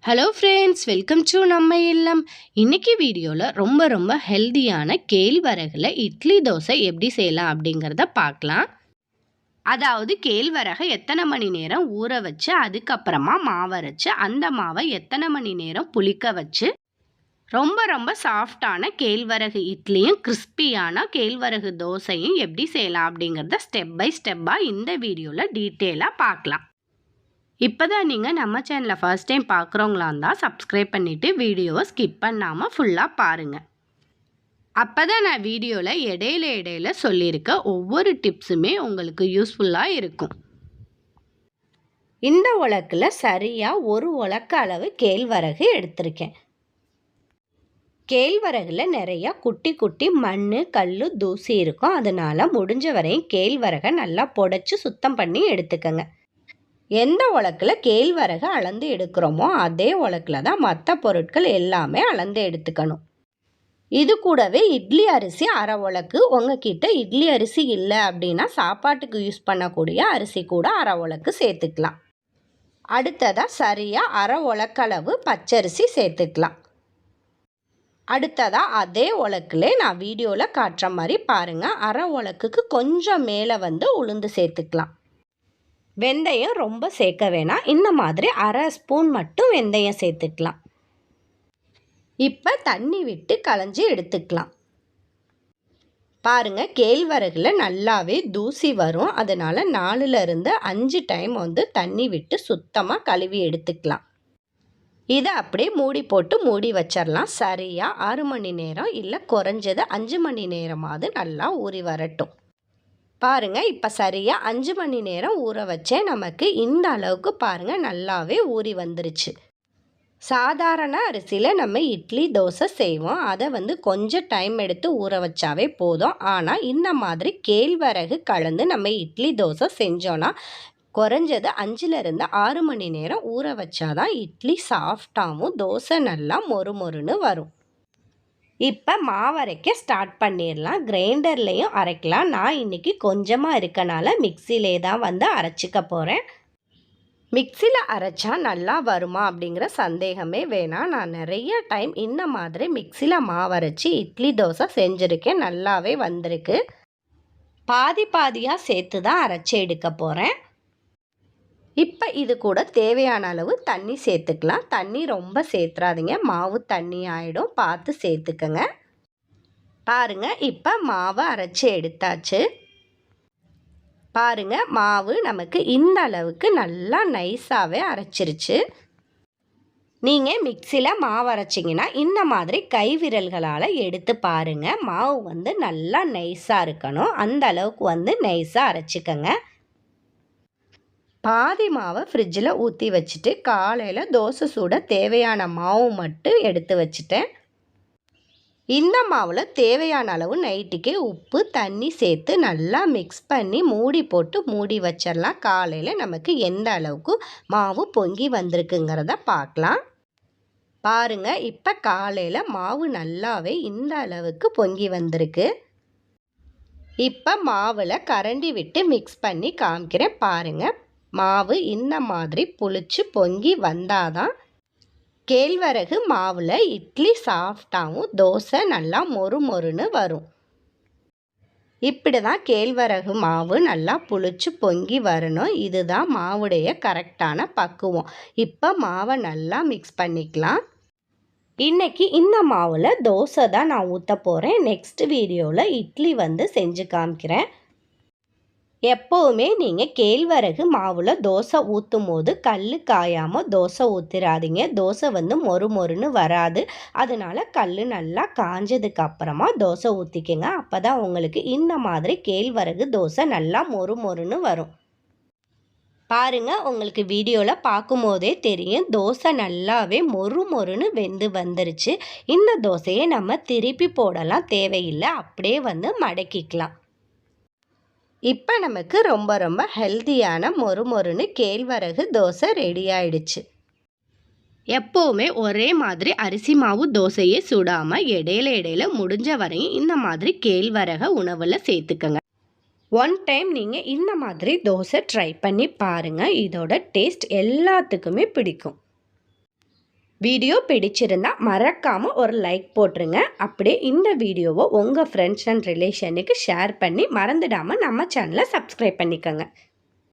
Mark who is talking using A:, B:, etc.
A: Hello friends, welcome to நம்ம இல்லம். இன்னைக்கு வீடியோவில் ரொம்ப ஹெல்தியான கேழ்வரகுல இட்லி தோசை எப்படி செய்யலாம் அப்படிங்கிறத பார்க்கலாம். அதாவது கேழ்வரகை எத்தனை மணி நேரம் ஊற வச்சு அதுக்கப்புறமா மாவரைச்சு அந்த மாவை எத்தனை மணி நேரம் புளிக்க வச்சு ரொம்ப சாஃப்டான கேழ்வரகு இட்லியும் கிறிஸ்பியான கேழ்வரகு தோசையும் எப்படி செய்யலாம் அப்படிங்கிறத ஸ்டெப் பை ஸ்டெப்பாக இந்த வீடியோவில் டீட்டெயிலாக பார்க்கலாம். இப்போ தான் நீங்கள் நம்ம சேனலை ஃபர்ஸ்ட் டைம் பார்க்குறவங்களா இருந்தால் சப்ஸ்கிரைப் பண்ணிவிட்டு வீடியோவை ஸ்கிப் பண்ணாமல் ஃபுல்லாக பாருங்கள். அப்போ தான் நான் வீடியோவில் இடையில சொல்லியிருக்க ஒவ்வொரு டிப்ஸுமே உங்களுக்கு யூஸ்ஃபுல்லாக இருக்கும். இந்த உலக்கில் சரியாக ஒரு உலக்க அளவு கேழ்வரகு எடுத்திருக்கேன். கேழ்வரகுல நிறையா குட்டி மண், கல், தூசி இருக்கும். அதனால் முடிஞ்ச வரையும் கேழ்வரகை நல்லா புடைச்சி சுத்தம் பண்ணி எடுத்துக்கங்க. எந்த உலக்கில் கேழ்வரகு அளந்து எடுக்கிறோமோ அதே உலக்கில் தான் மற்ற பொருட்கள் எல்லாமே அளந்து எடுத்துக்கணும். இது கூடவே இட்லி அரிசி அரை உலக்கு, உங்ககிட்ட இட்லி அரிசி இல்லை அப்படின்னா சாப்பாட்டுக்கு யூஸ் பண்ணக்கூடிய அரிசி கூட அரை உலக்கு சேர்த்துக்கலாம். அடுத்ததாக சரியாக அரை உலக்களவு பச்சரிசி சேர்த்துக்கலாம். அடுத்ததாக அதே உலக்கிலே நான் வீடியோவில் காட்டுற மாதிரி பாருங்கள், அரை உலக்குக்கு கொஞ்சம் மேலே உளுந்து சேர்த்துக்கலாம். வெந்தயம் ரொம்ப சேர்க்க வேணாம், இந்த மாதிரி அரை ஸ்பூன் மட்டும் வெந்தயம் சேர்த்துக்கலாம். இப்போ தண்ணி விட்டு களைஞ்சி எடுத்துக்கலாம். பாருங்கள், கேழ்வரகுல நல்லாவே தூசி வரும். அதனால் 4லிருந்து 5 டைம் தண்ணி விட்டு சுத்தமாக கழுவி எடுத்துக்கலாம். இதை அப்படியே மூடி போட்டு மூடி வச்சிடலாம். சரியாக 6 மணி நேரம் இல்லை குறைஞ்சது 5 மணி நேரமாவது நல்லா ஊறி வரட்டும். பாருங்கள், இப்போ சரியாக 5 மணி நேரம் ஊற வச்சேன். நமக்கு இந்த அளவுக்கு பாருங்கள் நல்லாவே ஊறி வந்துருச்சு. சாதாரண அரிசியில் நம்ம இட்லி தோசை செய்வோம். அதை கொஞ்சம் டைம் எடுத்து ஊற வச்சாவே போதும். ஆனால் இந்த மாதிரி கேழ்வரகு கலந்து நம்ம இட்லி தோசை செஞ்சோன்னா குறைஞ்சது 5லிருந்து 6 மணி நேரம் ஊற வச்சாதான் இட்லி சாஃப்டாகவும் தோசை நல்லா மொறுன்னு வரும். இப்போ மாவரைக்க ஸ்டார்ட் பண்ணிடலாம். கிரைண்டர்லேயும் அரைக்கலாம். நான் இன்றைக்கி கொஞ்சமாக இருக்கனால மிக்சிலே தான் அரைச்சிக்க போகிறேன். மிக்சியில் அரைச்சா நல்லா வருமா அப்படிங்கிற சந்தேகமே வேணாம். நான் நிறைய டைம் இந்த மாதிரி மிக்சியில் மாவரைச்சி இட்லி தோசை செஞ்சுருக்கேன். நல்லாவே வந்திருக்கு. பாதியாக சேர்த்து தான் அரைச்சி எடுக்க போகிறேன். இப்போ இது கூட தேவையான அளவு தண்ணி சேர்த்துக்கலாம். தண்ணி ரொம்ப சேர்த்துறாதீங்க, மாவு தண்ணி ஆகிடும், பார்த்து சேர்த்துக்கங்க. பாருங்கள், இப்போ மாவை அரைச்சி எடுத்தாச்சு. பாருங்கள், மாவு நமக்கு இந்த அளவுக்கு நல்லா நைஸாகவே அரைச்சிருச்சு. நீங்கள் மிக்சியில் மாவு அரைச்சிங்கன்னா இந்த மாதிரி கை விரல்களால் எடுத்து பாருங்கள். மாவு நல்லா நைஸாக இருக்கணும். அந்த அளவுக்கு நைஸாக அரைச்சிக்கங்க. பாதி மாவை ஃப்ரிட்ஜில் ஊற்றி வச்சுட்டு காலையில் தோசை சூட தேவையான மாவு மட்டும் எடுத்து வச்சுட்டேன். இந்த மாவில் தேவையான அளவு நைட்டுக்கே உப்பு தண்ணி சேர்த்து நல்லா மிக்ஸ் பண்ணி மூடி போட்டு மூடி வச்சிடலாம். காலையில் நமக்கு எந்த அளவுக்கு மாவு பொங்கி வந்திருக்குங்கிறத பார்க்கலாம். பாருங்கள், இப்போ காலையில் மாவு நல்லாவே இந்த அளவுக்கு பொங்கி வந்திருக்கு. இப்போ மாவில் கரண்டி விட்டு மிக்ஸ் பண்ணி காமிக்கிறேன். பாருங்கள், மாவு இந்த மாதிரி புளிச்சு பொங்கி வந்தாதான் கேழ்வரகு மாவில் இட்லி சாஃப்டாகவும் தோசை நல்லா மொறுன்னு வரும். இப்படி தான் கேழ்வரகு மாவு நல்லா புளிச்சு பொங்கி வரணும். இதுதான் மாவுடைய கரெக்டான பக்குவம். இப்போ மாவை நல்லா மிக்ஸ் பண்ணிக்கலாம். இன்றைக்கி இந்த மாவில் தோசை தான் நான் ஊற்ற போகிறேன். நெக்ஸ்ட் வீடியோவில் இட்லி செஞ்சு காமிக்கிறேன். எப்போவுமே நீங்கள் கேழ்வரகு மாவில் தோசை ஊற்றும் போது கல் காயாமல் தோசை ஊற்றிடாதீங்க. தோசை மொறுன்னு வராது. அதனால் கல் நல்லா காஞ்சதுக்கு அப்புறமா தோசை ஊற்றிக்கங்க. அப்போ தான் உங்களுக்கு இந்த மாதிரி கேழ்வரகு தோசை நல்லா மொறுன்னு வரும். பாருங்கள், உங்களுக்கு வீடியோவில் பார்க்கும்போதே தெரியும் தோசை நல்லாவே மொறுன்னு வெந்து வந்துருச்சு. இந்த தோசையை நம்ம திருப்பி போடலாம் தேவையில்லை, அப்படியே மடக்கிக்கலாம். இப்போ நமக்கு ரொம்ப ஹெல்த்தியான மொறுன்னு கேழ்வரகு தோசை ரெடி ஆயிடுச்சு. எப்போவுமே ஒரே மாதிரி அரிசி மாவு தோசையே சுடாமல் இடையில முடிஞ்ச வரையும் இந்த மாதிரி கேழ்வரகை உணவில் சேர்த்துக்கங்க. ஒன் டைம் நீங்கள் இந்த மாதிரி தோசை ட்ரை பண்ணி பாருங்கள். இதோட டேஸ்ட் எல்லாத்துக்குமே பிடிக்கும். வீடியோ பிடிச்சிருந்தா மறக்காமல் ஒரு லைக் போட்டுருங்க. அப்படியே இந்த வீடியோவை உங்கள் ஃப்ரெண்ட்ஸ் அண்ட் ரிலேஷனுக்கு ஷேர் பண்ணி மறந்துடாமல் நம்ம சேனலை சப்ஸ்கிரைப் பண்ணிக்கோங்க.